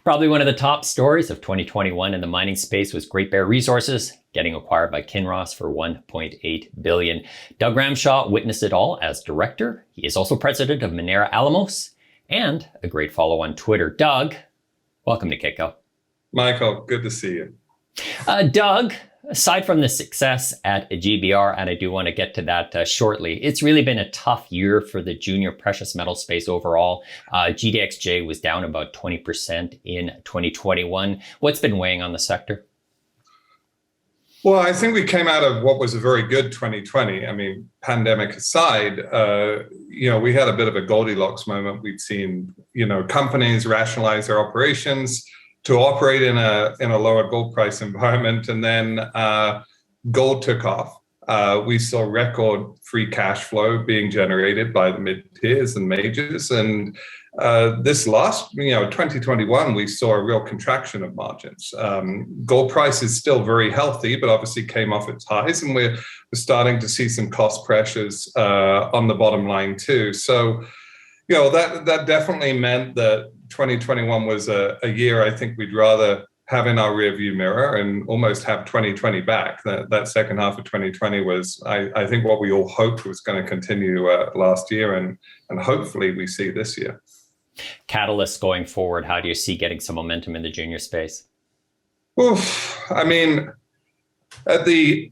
Probably one of the top stories of 2021 in the mining space was Great Bear Resources getting acquired by Kinross for $1.8 billion. Doug Ramshaw witnessed it all as director. He is also president of Minera Alamos and a great follow on Twitter. Doug, welcome to Kitco. Michael, good to see you. Doug, aside from the success at GBR, and I do want to get to that shortly, it's really been a tough year for the junior precious metal space overall. GDXJ was down about 20% in 2021. What's been weighing on the sector? Well, I think we came out of what was a very good 2020. I mean, pandemic aside, we had a bit of a Goldilocks moment. We'd seen, companies rationalize their operations to operate in a lower gold price environment, and then gold took off. We saw record free cash flow being generated by the mid-tiers and majors, and this last, 2021, we saw a real contraction of margins. Gold price is still very healthy, but obviously came off its highs, and we're starting to see some cost pressures on the bottom line too. So, that definitely meant that 2021 was a year I think we'd rather have in our rearview mirror and almost have 2020 back. That second half of 2020 was, I think, what we all hoped was going to continue last year, and hopefully we see this year. Catalysts going forward, how do you see getting some momentum in the junior space? Oof, I mean, at the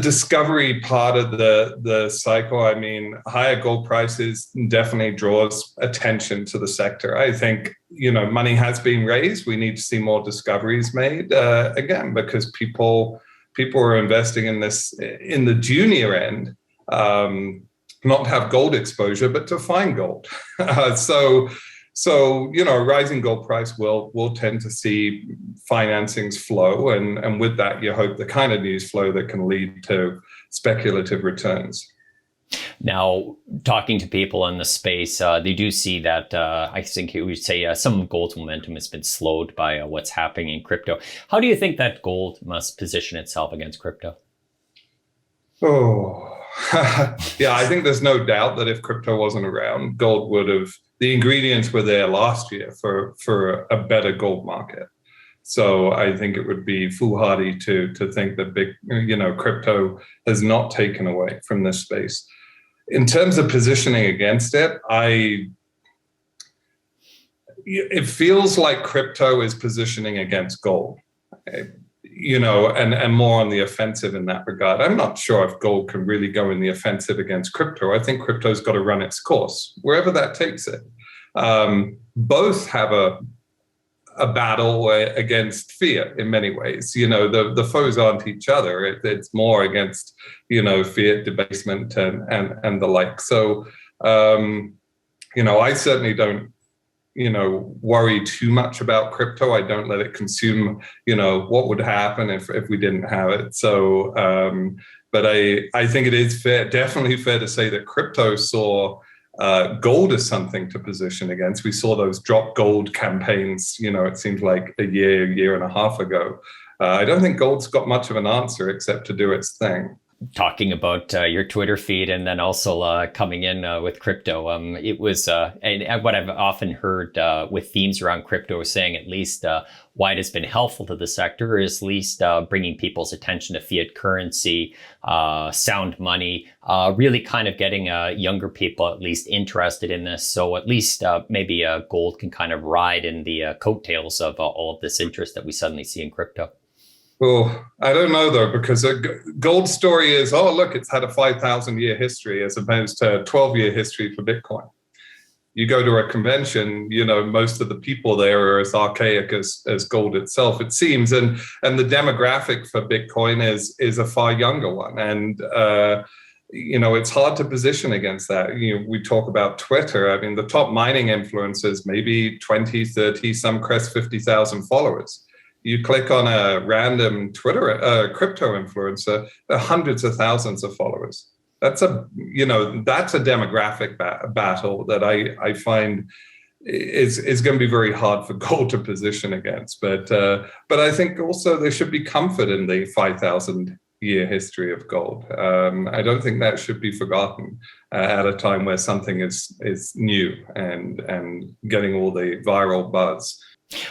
discovery part of the cycle, I mean, higher gold prices definitely draws attention to the sector. I think, money has been raised. We need to see more discoveries made, again, because people are investing in this, in the junior end, not to have gold exposure, but to find gold. So, a rising gold price will tend to see financings flow. And with that, you hope the kind of news flow that can lead to speculative returns. Now, talking to people in the space, they do see that, I think you would say some gold's momentum has been slowed by what's happening in crypto. How do you think that gold must position itself against crypto? Oh, yeah, I think there's no doubt that if crypto wasn't around, gold would have, the ingredients were there last year for a better gold market. So I think it would be foolhardy to think that crypto has not taken away from this space. In terms of positioning against it, it feels like crypto is positioning against gold. And more on the offensive in that regard. I'm not sure if gold can really go in the offensive against crypto. I think crypto's got to run its course, wherever that takes it. Both have a battle against fiat in many ways. The foes aren't each other. It's more against, fiat debasement and the like. So, I certainly don't, worry too much about crypto. I don't let it consume, what would happen if we didn't have it. So, but I think it is definitely fair to say that crypto saw gold as something to position against. We saw those drop gold campaigns, it seems like a year and a half ago. I don't think gold's got much of an answer except to do its thing. Talking about your Twitter feed and then also coming in with crypto, it was and what I've often heard with themes around crypto is saying at least why it has been helpful to the sector is at least bringing people's attention to fiat currency, sound money, really kind of getting younger people at least interested in this. So at least maybe gold can kind of ride in the coattails of all of this interest that we suddenly see in crypto. Well, I don't know, though, because a gold story is, oh, look, it's had a 5,000-year history as opposed to a 12-year history for Bitcoin. You go to a convention, most of the people there are as archaic as gold itself, it seems. And the demographic for Bitcoin is a far younger one. And, it's hard to position against that. We talk about Twitter. I mean, the top mining influencers, maybe 20, 30, some crest 50,000 followers. You click on a random crypto influencer, there are hundreds of thousands of followers. That's a demographic battle that I find is going to be very hard for gold to position against. But I think also there should be comfort in the 5,000-year history of gold. I don't think that should be forgotten at a time where something is new and getting all the viral buzz.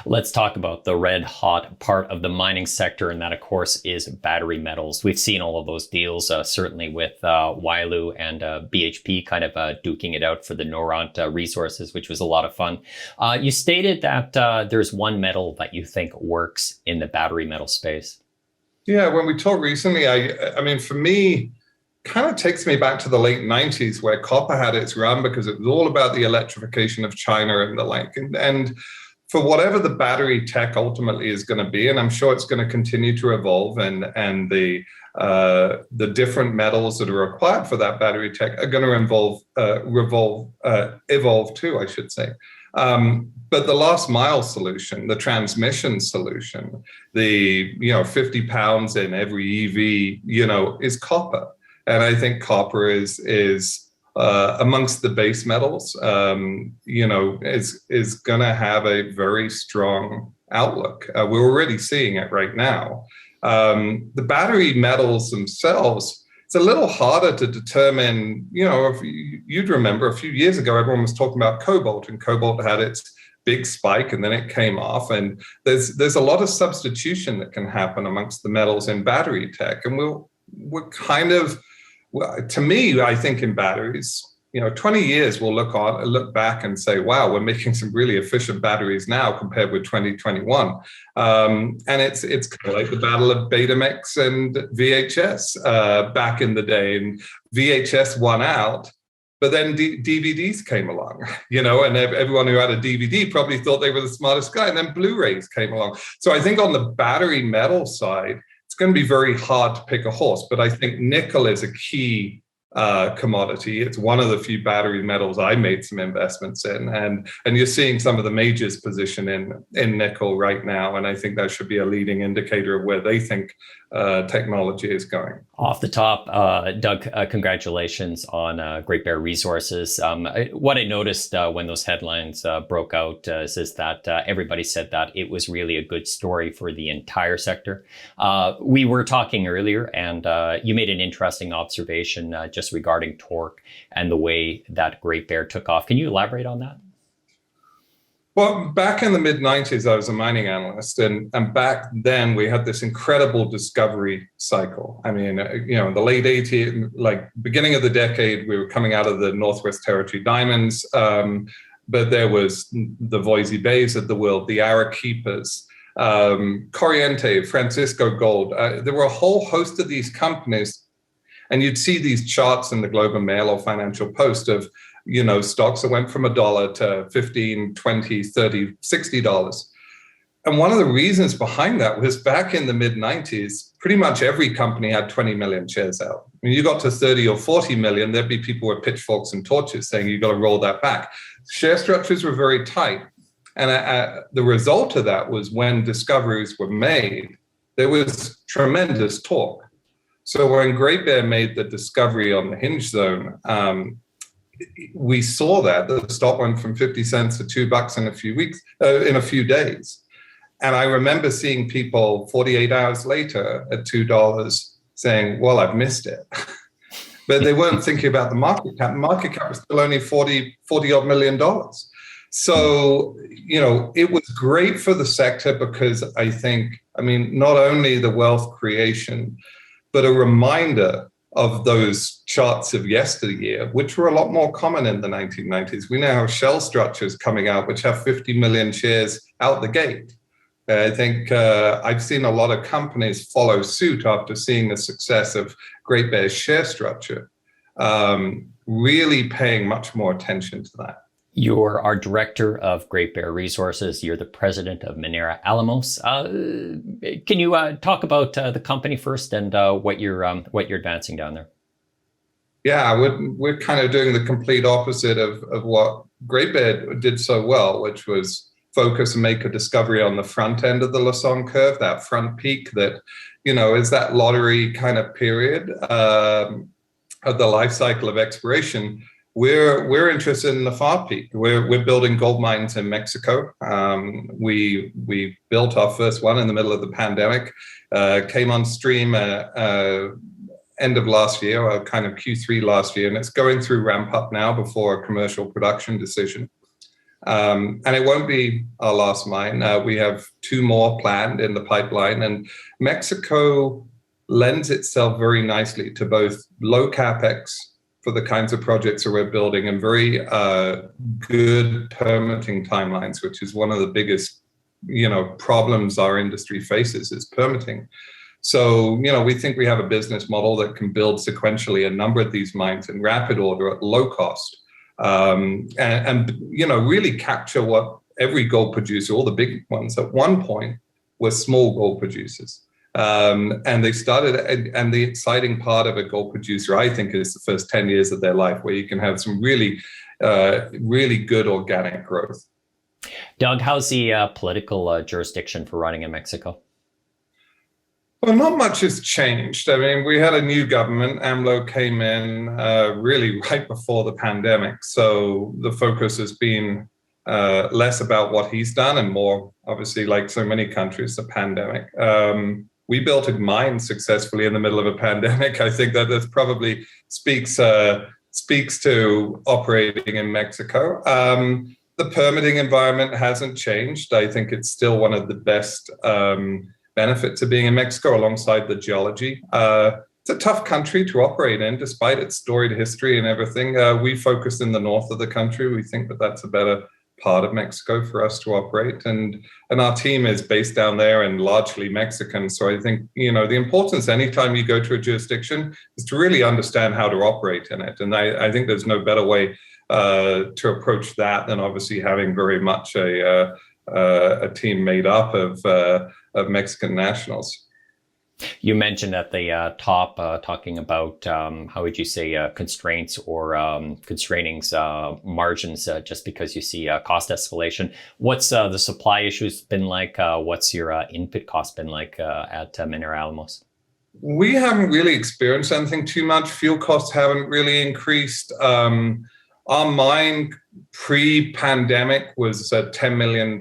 Let's talk about the red hot part of the mining sector, and that, of course, is battery metals. We've seen all of those deals, certainly with Wyloo and BHP kind of duking it out for the Noront resources, which was a lot of fun. You stated that there's one metal that you think works in the battery metal space. Yeah, when we talked recently, I mean, for me, kind of takes me back to the late 90s where copper had its run because it was all about the electrification of China and the like. And for whatever the battery tech ultimately is going to be, and I'm sure it's going to continue to evolve, and the different metals that are required for that battery tech are going to evolve too, I should say. But the last mile solution, the transmission solution, the 50 pounds in every EV, is copper. And I think copper is amongst the base metals, is going to have a very strong outlook. We're already seeing it right now. The battery metals themselves, it's a little harder to determine. If you'd remember a few years ago, everyone was talking about cobalt, and cobalt had its big spike and then it came off. And there's a lot of substitution that can happen amongst the metals in battery tech. And we're kind of, to me, I think in batteries, 20 years we'll look back and say, wow, we're making some really efficient batteries now compared with 2021. And it's kind of like the battle of Betamax and VHS back in the day. And VHS won out, but then DVDs came along, and everyone who had a DVD probably thought they were the smartest guy. And then Blu Rays came along. So I think on the battery metal side, it's going to be very hard to pick a horse, but I think nickel is a key commodity. It's one of the few battery metals I made some investments in, and you're seeing some of the majors position in nickel right now, and I think that should be a leading indicator of where they think technology is going. Off the top, Doug, congratulations on Great Bear Resources. What I noticed when those headlines broke out is that everybody said that it was really a good story for the entire sector. We were talking earlier, and you made an interesting observation just regarding torque and the way that Great Bear took off. Can you elaborate on that? Well, back in the mid-90s, I was a mining analyst, and back then we had this incredible discovery cycle. I mean, in the late 80s, like beginning of the decade, we were coming out of the Northwest Territory diamonds, but there was the Voisey Bays of the world, the Arequipas, Corriente, Francisco Gold. There were a whole host of these companies, and you'd see these charts in the Globe and Mail or Financial Post of stocks that went from $1 to $15, $20, $30, $60. And one of the reasons behind that was back in the mid-90s, pretty much every company had 20 million shares out. When you got to 30 or 40 million, there'd be people with pitchforks and torches saying, you've got to roll that back. Share structures were very tight. And the result of that was when discoveries were made, there was tremendous torque. So when Great Bear made the discovery on the Hinge Zone, we saw that the stock went from 50 cents to $2 in a few days. And I remember seeing people 48 hours later at $2 saying, well, I've missed it. But they weren't thinking about the market cap. The market cap was still only $40 odd million. So, it was great for the sector because I think, not only the wealth creation, but a reminder of those charts of yesteryear, which were a lot more common in the 1990s. We now have shell structures coming out, which have 50 million shares out the gate. I think I've seen a lot of companies follow suit after seeing the success of Great Bear's share structure, really paying much more attention to that. You're our director of Great Bear Resources. You're the president of Minera Alamos. Can you talk about the company first and what you're advancing down there? Yeah, we're kind of doing the complete opposite of what Great Bear did so well, which was focus and make a discovery on the front end of the Lassonde curve, that front peak that, is that lottery kind of period of the life cycle of exploration. We're interested in the far peak. We're building gold mines in Mexico. We built our first one in the middle of the pandemic. Came on stream end of last year, or kind of Q3 last year, and it's going through ramp up now before a commercial production decision. And it won't be our last mine. We have 2 more planned in the pipeline, and Mexico lends itself very nicely to both low capex for the kinds of projects that we're building and very good permitting timelines, which is one of the biggest, problems our industry faces is permitting. So, we think we have a business model that can build sequentially a number of these mines in rapid order at low cost, and really capture what every gold producer, all the big ones at one point, were small gold producers. And they started, and the exciting part of a gold producer, I think, is the first 10 years of their life, where you can have some really, really good organic growth. Doug, how's the political jurisdiction for running in Mexico? Well, not much has changed. I mean, we had a new government. AMLO came in really right before the pandemic. So the focus has been less about what he's done and more, obviously, like so many countries, the pandemic. We built a mine successfully in the middle of a pandemic. I think that this probably speaks to operating in Mexico. The permitting environment hasn't changed. I think it's still one of the best benefits of being in Mexico, alongside the geology. It's a tough country to operate in, despite its storied history and everything. We focus in the north of the country. We think that that's a better part of Mexico for us to operate. And our team is based down there and largely Mexican. So I think, the importance anytime you go to a jurisdiction is to really understand how to operate in it. And I think there's no better way to approach that than obviously having very much a team made up of Mexican nationals. You mentioned at the top, talking about, how would you say, constraints or constraining margins just because you see cost escalation. What's the supply issues been like? What's your input cost been like at Minera Alamos? We haven't really experienced anything too much. Fuel costs haven't really increased. Our mine pre-pandemic was a $10 million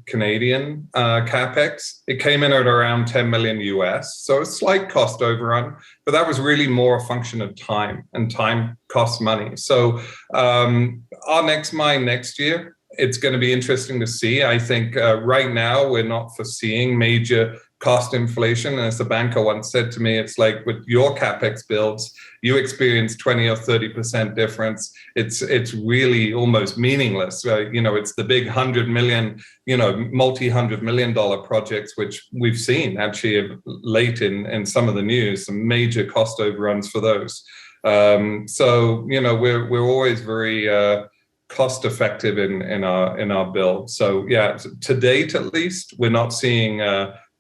Canadian capex. It came in at around 10 million US, so a slight cost overrun, but that was really more a function of time, and time costs money. So our next mine next year, it's going to be interesting to see. I think right now we're not foreseeing major cost inflation. And as the banker once said to me, it's like with your capex builds, you experience 20 or 30% difference. It's really almost meaningless. It's the big 100 million, multi-$100 million projects, which we've seen actually late in some of the news, some major cost overruns for those. So we're always very cost effective in our build. So yeah, to date at least, we're not seeing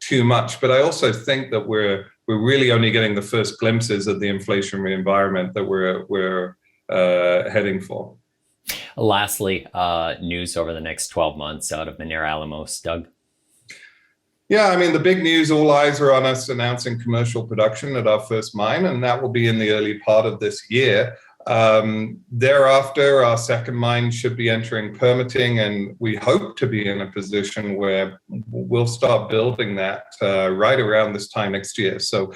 too much. But I also think that we're really only getting the first glimpses of the inflationary environment that we're heading for. Lastly, news over the next 12 months out of Minera Alamos, Doug. Yeah, I mean, the big news, all eyes are on us announcing commercial production at our first mine, and that will be in the early part of this year. Thereafter, our second mine should be entering permitting, and we hope to be in a position where we'll start building that right around this time next year. So,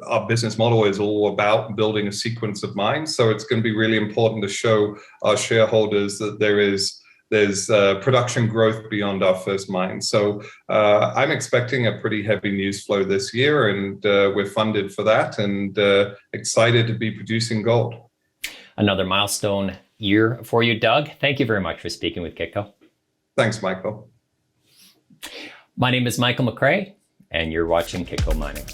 our business model is all about building a sequence of mines. So it's going to be really important to show our shareholders that there's production growth beyond our first mine. So I'm expecting a pretty heavy news flow this year, and we're funded for that, and excited to be producing gold. Another milestone year for you, Doug. Thank you very much for speaking with Kitco. Thanks, Michael. My name is Michael McRae, and you're watching Kitco Mining.